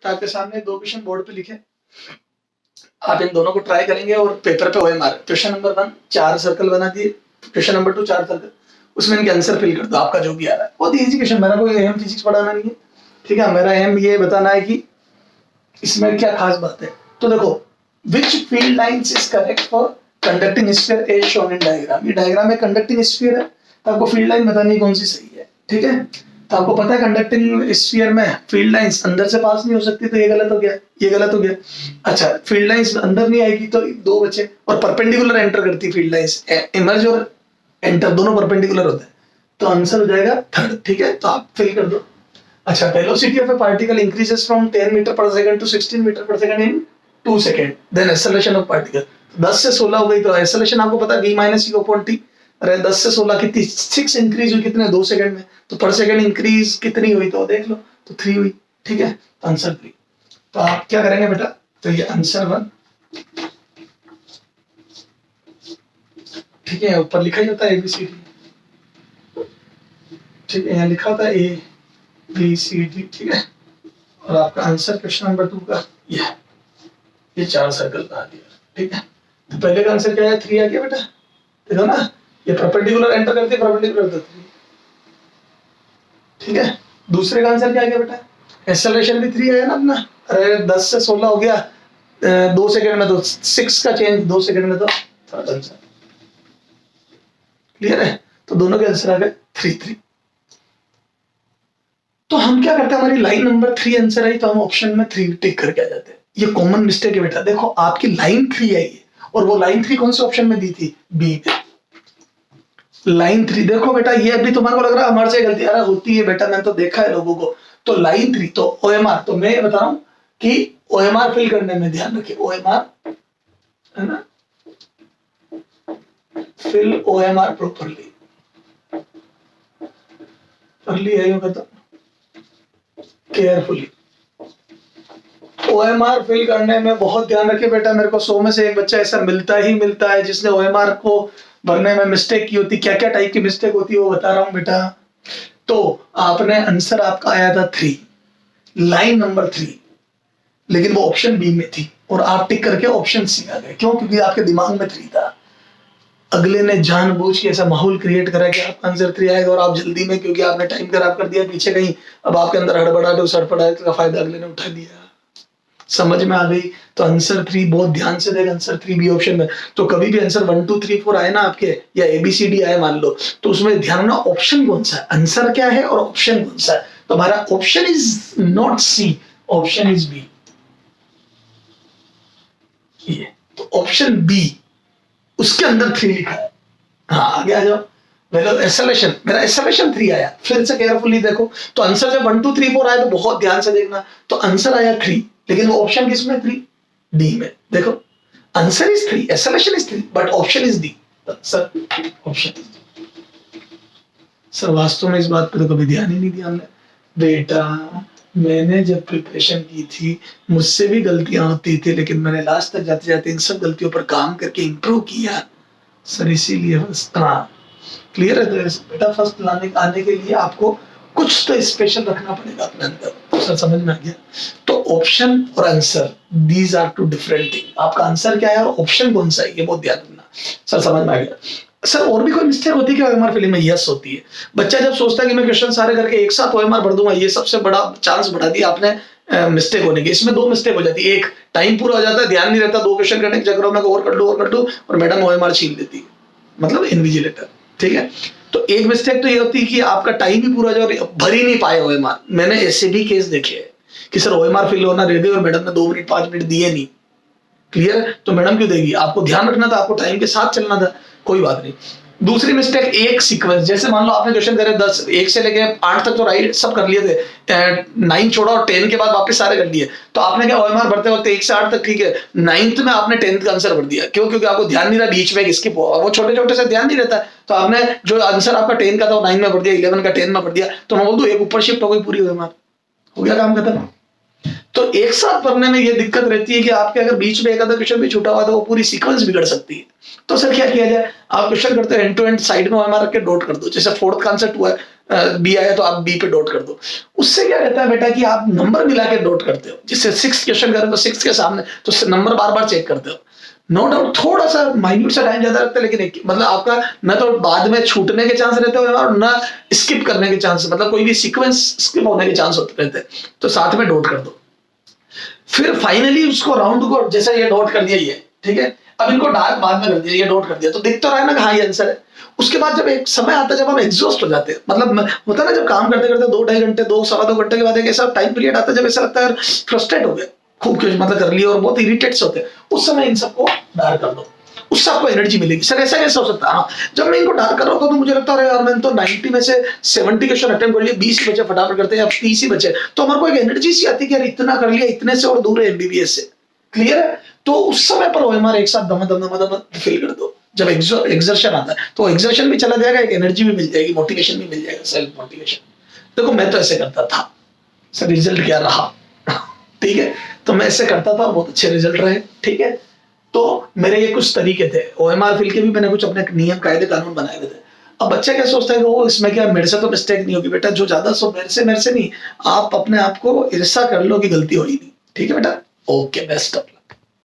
तो आपके सामने दो क्वेश्चन बोर्ड पे लिखे, आप इन दोनों को ट्राई करेंगे और पेपर पे OMR। क्वेश्चन नंबर 1 4 सर्कल बना दिए, क्वेश्चन नंबर 2 4 सर्कल, उसमें इनके आंसर फिल कर दो आपका जो भी आ रहा है। बहुत इजी क्वेश्चन, मेरा कोई अहम फिजिक्स पढ़ाना नहीं है, ठीक है। मेरा अहम ये बताना है कि इसमें क्या खास बात है। तो देखो, which field lines is correct for conducting sphere as shown in diagram. ये डायग्राम में कंडक्टिंग स्फीयर है, तो आपको फील्ड लाइन बतानी है कौन सी सही है, ठीक है। तो आपको पता है कंडक्टिंग स्फीयर में फील्ड लाइंस अंदर से पास नहीं हो सकती, तो ये गलत हो गया, ये गलत हो गया। अच्छा, फील्ड लाइंस अंदर नहीं आएगी तो दो बचे, और परपेंडिकुलर एंटर करती फील्ड लाइंस, इमर्ज और एंटर दोनों परपेंडिकुलर होते हैं, तो आंसर हो जाएगा थर्ड, ठीक है। तो आप फिल कर दो। अच्छा, velocity of a particle increases from 10 metre per second to 16 metre per second in 2 second, then acceleration of particle 10 से 16 हो गई, तो एक्सेलरेशन आपको पता है v minus u upon t। अरे 10 से 16 कितनी, 6 इंक्रीज हुई कितने, 2 सेकंड में, तो पर सेकंड इंक्रीज कितनी हुई तो देख लो, तो 3 हुई, ठीक है। तो आंसर 3। तो आप क्या करेंगे बेटा, तो ये आंसर 1, ठीक है। ऊपर लिखा ही होता है ABCD, ठीक है, यहाँ लिखा होता है ABCD, ठीक है। और आपका आंसर क्वेश्चन नंबर 2 का ये 4 सर्कल बना दिया, ठीक है। तो पहले का आंसर क्या है, 3 आ गया बेटा, देखो ना, ये परपेंडिकुलर एंटर करते परपेंडिकुलर करते, ठीक है। दूसरे का आंसर क्या आ गया बेटा, एक्सेलरेशन भी 3 आया ना अपना। अरे 10 से 16 हो गया 2 सेकंड में, तो 6 का चेंज 2 सेकंड में, तो थर्ड आंसर। क्लियर है। तो दोनों के आंसर आ गए 3 3। तो हम क्या करते हैं, हमारी लाइन नंबर 3 आंसर आई तो हम ऑप्शन में 3 टिक करके आ जाते हैं। ये कॉमन मिस्टेक है बेटा। देखो आपकी लाइन 3 आई है, और वो लाइन 3 कौन से ऑप्शन में दी थी, बी में। लाइन 3 देखो बेटा, ये अभी तुम्हारे को लग रहा है हमारे से गलती अरे होती है बेटा, मैंने तो देखा है लोगों को। तो लाइन 3 तो OMR, तो मैं बता रहा हूं कि OMR फिल करने में ध्यान रखिए, OMR है ना, फिल OMR प्रॉपरली, अर्ली है तो केयरफुली। OMR फिल करने में बहुत ध्यान रखिए बेटा। मेरे को 100 में से एक बच्चा ऐसा मिलता है जिसने OMR को भरने में मिस्टेक की होती। क्या क्या टाइप की मिस्टेक होती है वो बता रहा हूं बेटा। तो आपने आंसर आपका आया था 3, लाइन नंबर 3, लेकिन वो ऑप्शन बी में थी और आप टिक करके ऑप्शन सी आ गए। क्यों? क्योंकि आपके दिमाग में 3 था। अगले ने जानबूझ के ऐसा माहौल क्रिएट करा कि आपका आंसर 3 आएगा, और आप जल्दी में, क्योंकि आपने टाइम खराब कर दिया पीछे कहीं, अब आपके अंदर हड़बड़ाहट उस हड़बड़ाहट का फायदा अगले ने उठा दिया। समझ में आ गई। तो आंसर 3 बहुत ध्यान से देख, आंसर 3 बी ऑप्शन में। तो कभी भी आंसर 1 2 3 4 आए ना आपके, या ABCD आए मान लो, तो उसमें ध्यान रखना ऑप्शन कौन सा है, आंसर क्या है और ऑप्शन कौन सा है। तो हमारा option is not C, option is B. ये तो ऑप्शन बी, उसके अंदर 3 लिखा है। हाँ आगे आ जाओ। एक्सेलरेशन, मेरा एक्सेलरेशन 3 आया, फिर से केयरफुली देखो। तो आंसर जब 1 2 3 4 आया तो बहुत ध्यान से देखना। तो आंसर आया 3, लेकिन वो ऑप्शन किसमें 3, डी में। देखो answer is 3, acceleration is 3, but option is D. Sir option, sir वास्तव में इस बात पे तो कभी ध्यान ही नहीं दिया हमने। बेटा मैंने जब प्रिपरेशन की थी मुझसे भी गलतियां होती थी, लेकिन मैंने लास्ट तक जाते जाते इन सब गलतियों पर काम करके इंप्रूव किया सर, इसीलिए हाँ क्लियर है। तो बेटा फर्स्ट आने के लिए आपको कुछ तो स्पेशल रखना पड़ेगा अपने अंदर। सर समझ में आ गया। तो ऑप्शन और answer, these are two different thing. आपका आंसर क्या है और ऑप्शन कौन सा है, ये बहुत ध्यान रखना। सर समझ में आ गया। सर और भी कोई मिस्टेक होती है क्या OMR फिलिंग में? यस होती है। बच्चा जब सोचता है कि मैं क्वेश्चन सारे करके एक साथ OMR भर दूंगा, ये सबसे बड़ा चांस बढ़ा दिया आपने मिस्टेक होने की। इसमें 2 मिस्टेक हो जाती है। एक, टाइम पूरा हो जाता है, ध्यान नहीं रहता, 2 क्वेश्चन करने के चक्कर में और कर लूं, और मैडम OMR छीन देती है, मतलब इन्विजिलेटर, ठीक है। तो एक मिस्टेक तो ये होती है कि आपका टाइम भी पूरा जाए, भर ही नहीं पाए OMR। मैंने ऐसे भी केस देखे हैं कि सर OMR फिल होना रेडी और मैडम ने 2 मिनट 5 मिनट दिए नहीं। क्लियर है। तो मैडम क्यों देगी? आपको ध्यान रखना था, आपको टाइम के साथ चलना था, कोई बात नहीं। दूसरी मिस्टेक, एक सीक्वेंस, जैसे मान लो आपने क्वेश्चन करे 10 1 से लेके 8 तक तो राइट सब कर लिए थे, 9 छोड़ा और 10 के बाद वापस सारे कर लिए। तो आपने क्या OMR भरते वक्त 1 से 8 तक ठीक है, 9th में आपने 10th का आंसर भर दिया। क्यों? क्योंकि आपको ध्यान नहीं रहा, बीच में स्किप हुआ, वो छोटे छोटे से ध्यान नहीं रहता। तो आपने जो आंसर आपका 10 का था वो 9 में भर दिया, 11 का 10 में भर दिया। तो मैं बोल दूं एक ऊपर शिफ्ट हो गई पूरी OMR, हो गया काम खत्म। तो एक साथ पढ़ने में ये दिक्कत रहती है कि आपके अगर बीच में एक आधा क्वेश्चन भी छूटा हुआ तो वो पूरी सीक्वेंस बिगड़ सकती है। तो सर क्या किया जाए? आप क्वेश्चन करते हैं एंड टू एंड साइड में OMR रख के डॉट कर दो। जैसे 4th का आंसर 2 है, बी आया तो आप बी पे डॉट कर दो। उससे क्या रहता है बेटा कि आप नंबर मिला के डॉट करते हो, जिससे 6 क्वेश्चन करें तो 6 के सामने तो नंबर बार बार चेक करते हो। नो डाउट थोड़ा सा माइन्यूट सा टाइम ज्यादा लगता है, लेकिन मतलब आपका न तो बाद में छूटने के चांस रहते हैं और न स्किप करने के चांस, मतलब कोई भी सीक्वेंस स्किप होने के चांस होते रहते हैं, तो साथ में डॉट कर दो। फिर फाइनली उसको राउंड को जैसे ये डॉट कर दिया ये, ठीक है, अब इनको डार्क बाद में कर दिया, ये डॉट कर दिया, तो दिख तो रहा है ना हाँ ये आंसर है। उसके बाद जब एक समय आता है जब हम एग्जॉस्ट हो जाते हैं, मतलब होता है ना जब काम करते करते 2-2.5 घंटे 2-2.25 घंटे के बाद एक ऐसा टाइम पीरियड आता है जब ऐसा लगता है फ्रस्ट्रेट हो गया, खूब कुछ मतलब कर लिया और बहुत इरिटेट्स होते हैं, उस समय इन सबको डार्क कर दो, उससे आपको एनर्जी मिलेगी। सर ऐसा कैसे हो सकता है? हाँ, जब मैं इनको डार्क कर रहा होता तो मुझे लगता है यार मैंने तो 90 में से 70 क्वेश्चन अटेम्प्ट कर लिए, 20 ही बचे, फटाफट करते हैं, अब 30 ही बचे, तो हमारे को एक एनर्जी सी आती है कि यार इतना कर लिया, इतने से और दूर है एमबीबीएस से, क्लियर है? तो उस समय पर ओएमआर एक साथ दम दम दम दम फिल कर दो। जब एग्जर्शन आता है तो एग्जर्शन भी चला जाएगा, एक एनर्जी भी मिल जाएगी, मोटिवेशन भी मिल जाएगा, सेल्फ मोटिवेशन। देखो मैं तो ऐसे करता था, सर रिजल्ट क्या रहा ठीक है, तो मैं ऐसे करता था, बहुत अच्छे रिजल्ट रहे, ठीक है। तो मेरे ये कुछ तरीके थे, ओएमआर फिल के भी मैंने कुछ अपने नियम कायदे कानून बनाए हुए थे। अब बच्चा क्या सोचता है कि वो इसमें क्या मेरे से तो मिस्टेक नहीं होगी, बेटा जो ज्यादा सो मेरे से नहीं, आप अपने आप को ईर्ष्या कर लो कि गलती हुई नहीं, ठीक है बेटा, ओके बेस्ट ऑफ